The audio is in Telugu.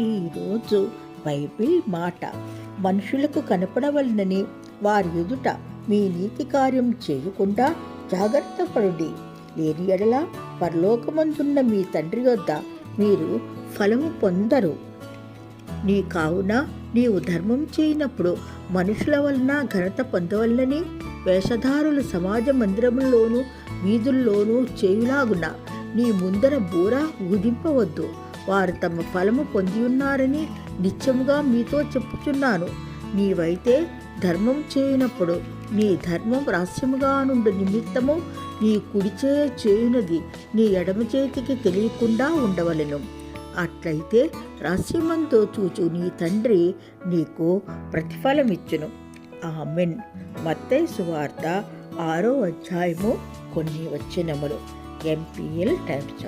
ఈరోజు బైబిల్ మాట, మనుషులకు కనపడవలనని వారి ఎదుట మీ నీతి కార్యం చేయకుండా జాగ్రత్త పడుడి. లేని ఎడల పరలోకమందున్న మీ తండ్రి వద్ద మీరు ఫలము పొందరు. నీ కావున నీవు ధర్మం చేయనప్పుడు మనుషుల వలన ఘనత పొందవలనని వేషధారులు సమాజ మందిరముల్లోనూ వీధుల్లోనూ చేయులాగున నీ ముందర బూర ఊదింపవద్దు. వారు తమ ఫలము పొంది ఉన్నారని నిత్యముగా మీతో చెప్పుచున్నాను. నీవైతే ధర్మం చేయనప్పుడు నీ ధర్మం రహస్యముగా నుండి నిమిత్తము నీ కుడిచే చేయునది నీ ఎడమ చేతికి తెలియకుండా ఉండవలెను. అట్లయితే రహస్యమందు చూచు నీ తండ్రి నీకు ప్రతిఫలమిచ్చును. ఆమెన్. మత్తయి సువార్త 6వ అధ్యాయము కొన్ని వచనములు. MPL times.